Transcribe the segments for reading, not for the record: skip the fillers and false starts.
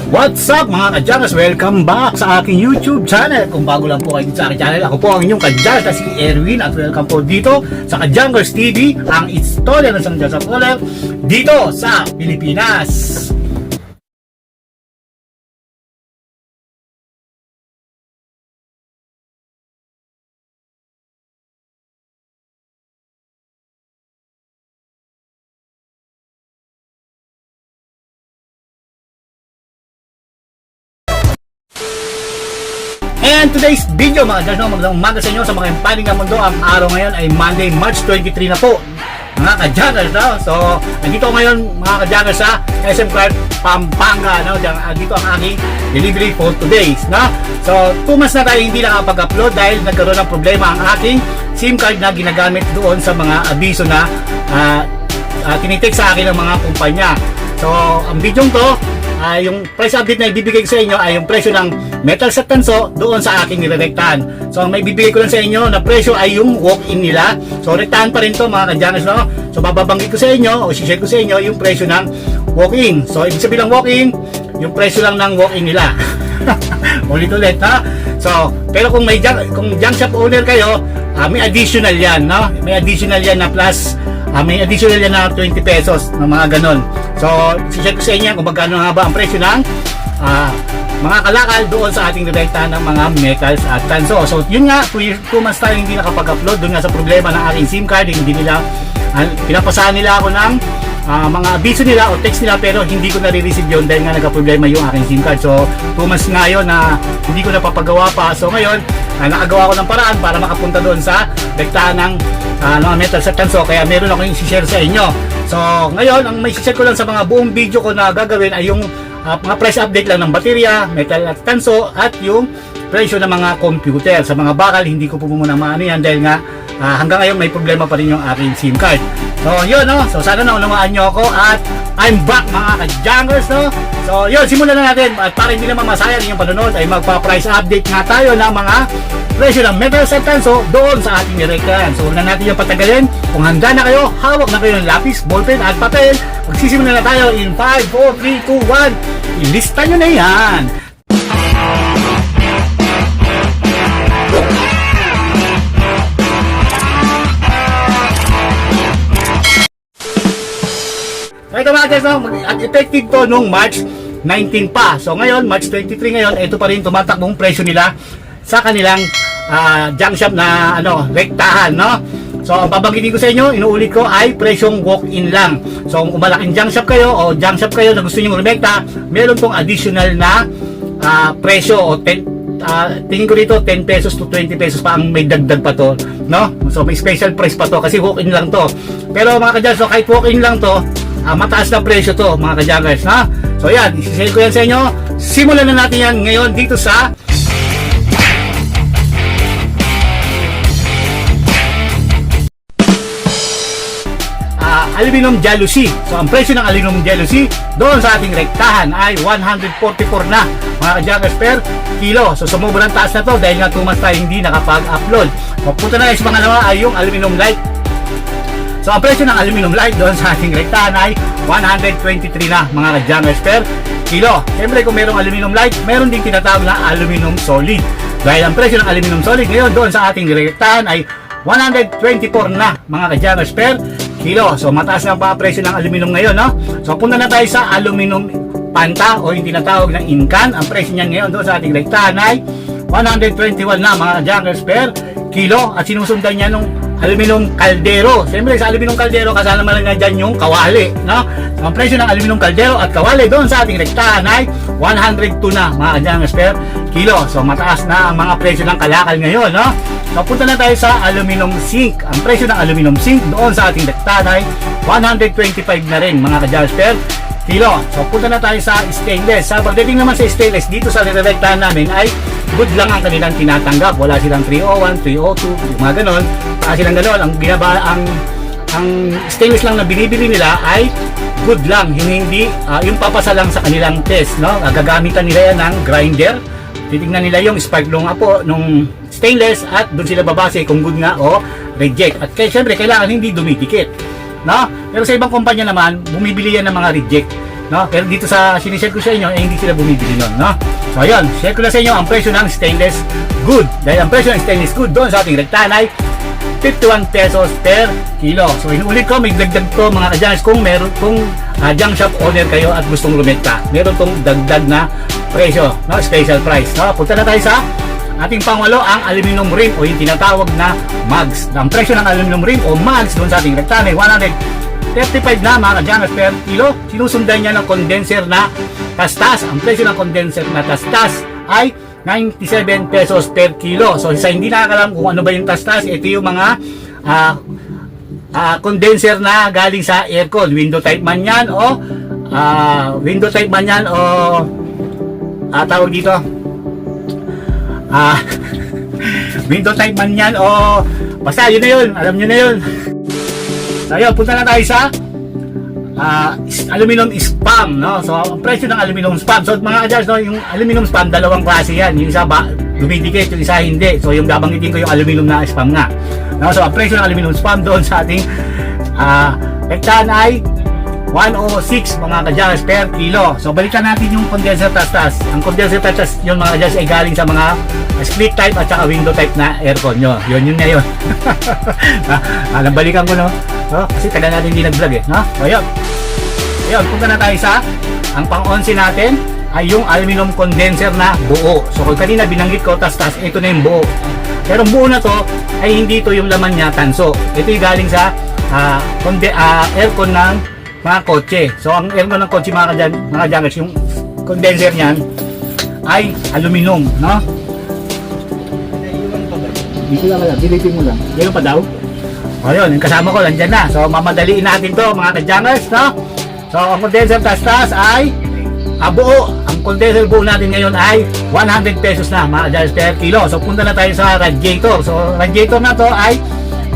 What's up mga kadyangers? Welcome back sa aking YouTube channel. Kung bago lang po kayo sa aking channel, ako po ang inyong kadyangers na si Erwin at welcome po dito sa Kadyangers TV, ang istorya ng isang Diyos dito sa Pilipinas. And today's video mga kadyangers, magandang umaga sa inyo sa mga panig ng mundo. Ang araw ngayon ay Monday, March 23 na po mga kadyangers, no? So nandito ngayon mga kadyangers sa SM Clark, Pampanga, no? Dito ang aking delivery for today's, no? So 2 months na tayo hindi nakapag-upload dahil nagkaroon ng problema ang aking SIM card na ginagamit doon sa mga abiso na tinitik sa akin ng mga kumpanya. So ang video to, yung price update na ibibigay ko sa inyo ay yung presyo ng metal set tanso doon sa aking nirerektahan. So ang may bibigay ko lang sa inyo na presyo ay yung walk-in nila. So rektahan pa rin to mga kadyangers, no? So bababanggit ko sa inyo o share ko sa inyo yung presyo ng walk-in. So ibig sabihin ng walk-in, yung presyo lang ng walk-in nila. Ulit-ulit, ha? So pero kung junk shop owner kayo, may additional yan, no? May additional yan na plus, may additional yan na 20 pesos na mga ganon. So share ko sa inyo kung magkano nga ba ang presyo ng mga kalakal doon sa ating direktahan ng mga metals at tanso. So yun nga, 2 months tayo hindi nakapag-upload doon nga sa problema ng aking SIM card. Hindi nila, pinapasahan nila ako ng mga abiso nila o text nila pero hindi ko nare-receive yun dahil nga nagka-problema yung aking SIM card. So 2 months nga yun na hindi ko napapagawa pa. So ngayon, nakagawa ko ng paraan para makapunta doon sa direktahan ng metals at tanso. Kaya meron ako yung share sa inyo. So ngayon, ang may share ko lang sa mga buong video ko na gagawin ay yung mga price update lang ng baterya, metal at tanso at yung presyo ng mga computer. Sa mga bakal, hindi ko po muna maano yan dahil nga hanggang ngayon may problema pa rin yung aking SIM card. So yun, no? So sana naunawaan nyo ako at I'm back mga kadyangers, no? So yun, simulan na natin at para hindi naman masayang yung panonood ay magpa-price update nga tayo ng mga presyo ng metal at tanso doon sa ating direktahan. So huwag na natin yung patagalin. Kung handa na kayo, hawak na kayo ng lapis, ballpen at papel. Magsisimula na tayo in 5, 4, 3, 2, 1. Ilista nyo na yan. So ito mga guys, at effective to nung March 19 pa. So ngayon, March 23 ngayon, ito pa rin tumatakbong presyo nila sa kanilang junk shop na rektahan, no? So ang babanggitin ko sa inyo, inuulit ko ay presyong walk-in lang. So kung malaking junk shop kayo o junk shop kayo na gusto niyo rumekta, meron tong additional na presyo o tingin ko dito 10 pesos to 20 pesos pa ang may dagdag pa to, no? So may special price pa to kasi walk-in lang to. Pero mga kadyangers, so kahit walk-in lang to, mataas na presyo to mga kadyangers, ha? So yan, isi-share ko yan sa inyo. Simulan na natin yan ngayon dito sa aluminum jealousy. So ang presyo ng aluminum jealousy doon sa ating rektahan ay 144 na mga kadyangers per kilo. So sumubrang taas na to dahil nga 2 months tayo hindi nakapag-upload. Papunta na guys, pangalawa ay yung aluminum light. So ang presyo ng aluminum light doon sa ating rektahan ay 123 na mga kadyangers per kilo. Siyempre kung merong aluminum light, meron din tinatawag na aluminum solid. Dahil ang presyo ng aluminum solid ngayon doon sa ating rektahan ay 124 na mga kadyangers per kilo. So mataas na pa presyo ng aluminum ngayon, no? So punta na tayo sa aluminum panta o yung tinatawag na incan. Ang presyo niyan ngayon doon sa ating rektahan ay 121 na mga kadyangers per kilo at sinusundan niya nung aluminum kaldero. Siyempre sa aluminum kaldero kasama naman nga dyan yung kawali, no? So, ang presyo ng aluminum kaldero at kawali doon sa ating rektahan ay 102 na mga kadyangers per kilo. So mataas na ang mga presyo ng kalakal ngayon, no? So punta na tayo sa aluminum zinc. Ang presyo ng aluminum zinc doon sa ating rektahan ay 125 na rin mga kadyangers per kilo. So punta na tayo sa stainless. Sa pagdating naman sa stainless dito sa rektahan namin ay good lang ang kanilang tinatanggap. Wala silang 301, 302, mga ganon. Silang ganon. Ang stainless lang na binibili nila ay good lang. Hindi yung papasa lang sa kanilang test, no? Gagamitan nila yan ng grinder. Titignan nila yung spark nung stainless at doon sila babase kung good nga o reject. At syempre kailangan hindi dumidikit, no? Pero sa ibang kumpanya naman, bumibili yan ng mga reject. no? Pero dito sa sinishare ko sa inyo, hindi sila bumibili nun, no? So ayun, share ko na sa inyo ang presyo ng stainless good. Dahil ang presyo ng stainless good doon sa ating rektahan ay 51 pesos per kilo. So inuulit ko, may dagdag to mga ka-Junks, kung meron, kung junk shop owner kayo at gustong rumenta, meron tong dagdag na presyo, no? Special price, no? Punta na tayo sa ating pangwalo, ang aluminum rim o yung tinatawag na mags. Ang presyo ng aluminum rim o mags doon sa ating rektahan ay 135 na mga ka-Junks per kilo. Sinusundan niya ng condenser na tastas. Ang presyo ng condenser na tastas ay 97 pesos per kilo. So sa hindi nakakalam kung ano ba yung tastas, ito yung mga condenser na galing sa aircon. Window type man yan o tawag dito window type man yan o basta yun na yun, alam nyo na yun. So yun, punta na tayo sa aluminum spam, no? So ang presyo ng aluminum spam, so mga ka-Junks, no, yung aluminum spam dalawang klase yan, yung isa dumidikit, yung isa hindi. So yung babanggitin ko yung aluminum na spam nga, no? So ang presyo ng aluminum spam doon sa ating rektahan ay 106 mga ka-Junks per kilo. So balikan natin yung condenser tastas. Ang condenser tastas yun mga ka-Junks ay galing sa mga split type at saka window type na aircon nyo. Yun na yun. Balikan ko, no? So, kasi tagal natin hindi nag-vlog eh, no? So yun. Ayun, punta na tayo sa ang pang-11 natin ay yung aluminum condenser na buo. So kung kanina binanggit ko tastas, ito na yung buo. Pero ang buo na to ay hindi to yung laman niya tanso. Ito yung galing sa aircon ng mga kotse. So ang aircon ng kotse mga ka-Junks, yung condenser niyan ay aluminum, no? Dito lang lang, dilitin mo lang. Yan pa daw. O yun, yung kasama ko nandiyan na. So mamadaliin natin to mga ka-Junks, no? So ang condenser tastas ay buo. Ang condenser buo natin ngayon ay 100 pesos na mga ka-Junks per kilo. So punta na tayo sa radiator. So radiator na to ay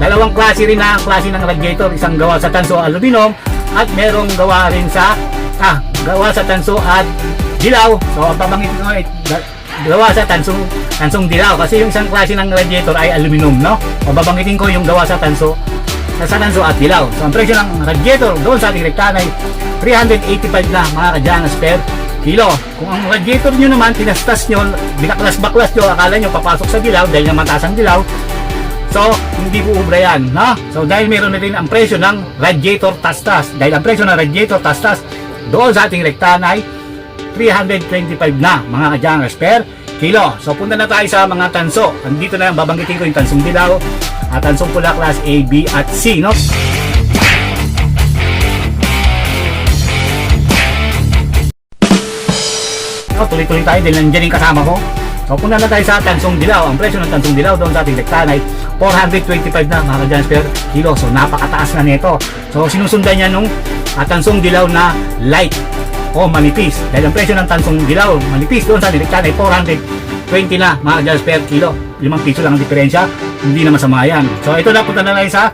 dalawang klase rin na klase ng radiator. Isang gawa sa tanso aluminum at merong gawa rin sa gawa sa tanso at dilaw. So ang pabanggit ko ay gawa sa tansong dilaw kasi yung isang klase ng radiator ay aluminum, no? O babanggitin ko yung gawa sa tanso at dilaw. So ang presyo ng radiator doon sa ating rektahan ay 385 na mga ka-Junks per kilo. Kung ang radiator nyo naman tinastas nyo, binaklas-baklas nyo, akala nyo papasok sa dilaw dahil yung mataas ang dilaw, so hindi po ubra yan, no? So dahil meron na rin ang presyo ng radiator tastas, dahil ang presyo ng radiator tastas doon sa ating rektahan ay 325 na mga ka-Junks per kilo. So punta na tayo sa mga tanso. Andito na yung babanggitin ko yung tansong dilaw at tansong pula class A, B at C, no? Tuloy-tuloy tayo dahil nandiyan yung kasama ko. So punta na tayo sa tansong dilaw. Ang presyo ng tansong dilaw doon sa ating rektahan ay 425 na mga ka-Junks per kilo. So napakataas na nito. So sinusundan niya nung tansong dilaw na light o manipis. Dahil ang presyo ng tansong dilaw manipis doon sa ating rektahan ay 420 na mga ka-Junks per kilo. 5 piso lang ang diferensya. Hindi na masama yan. So ito na, punta na tayo sa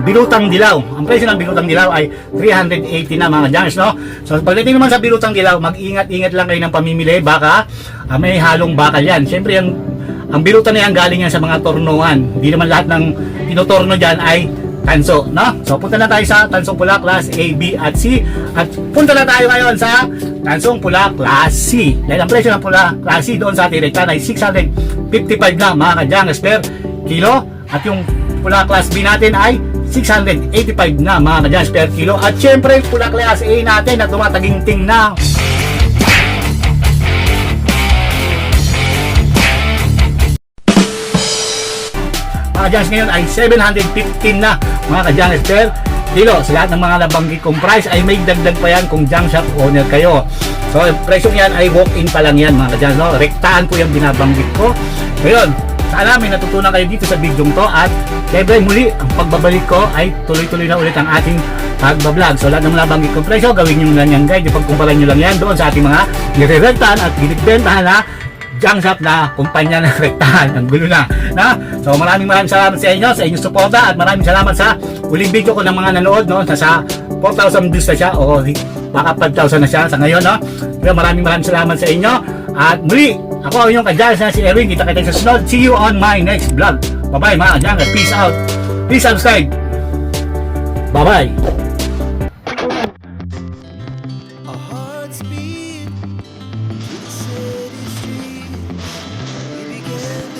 birutang dilaw. Ang presyo ng birutang dilaw ay 380 na mga ka-Junks, no? So pagdating naman sa birutang dilaw, mag-ingat-ingat lang kayo ng pamimili, baka may halong bakal yan. Siyempre ang birutan na yan galing yan sa mga tornuhan. Hindi naman lahat ng tinotorno dyan ay tanso, no? So punta na tayo sa tansong pula class A, B at C. At punta na tayo ngayon sa tansong pula class C. Dahil ang presyo ng pula class C doon sa ating rektahan ay 655 na mga ka-Junks per kilo. At yung pula class B natin ay 685 na mga ka-Junks per kilo. At syempre pula class A natin na tumataginting na mga ka-Junks ngayon ay 715 na mga ka-Junks per kilo. Sa lahat ng mga nabanggit kong price ay may dagdag pa yan kung junk shop owner kayo. So presyong yan ay walk-in pa lang yan mga ka-Junks, no? Rektaan po yung binabanggit ko. Ngayon, sana may natutunan kayo dito sa video to at syempre muli ang pagbabalik ko ay tuloy-tuloy na ulit ang ating pagbablog. So lahat ng mga nabanggit kong presyo, gawin nyo lang yan guys, ipagkumparan nyo lang yan doon sa ating mga nire-rektahan at binibentahan na junk shop na kumpanya ng rektahan. Ang gulo na. So maraming salamat sa inyo, sa inyong suporta at maraming salamat sa uling video ko ng mga nanood, no? Nasa 4,000 views na siya o baka 5,000 na siya sa ngayon, no? Pero maraming salamat sa inyo at muli ako ang inyong ka-Junks na si Erwin. Kita-kita sa sunod. See you on my next vlog. Bye-bye mga ka-Junks. Peace out. Please subscribe. Bye-bye. Bye.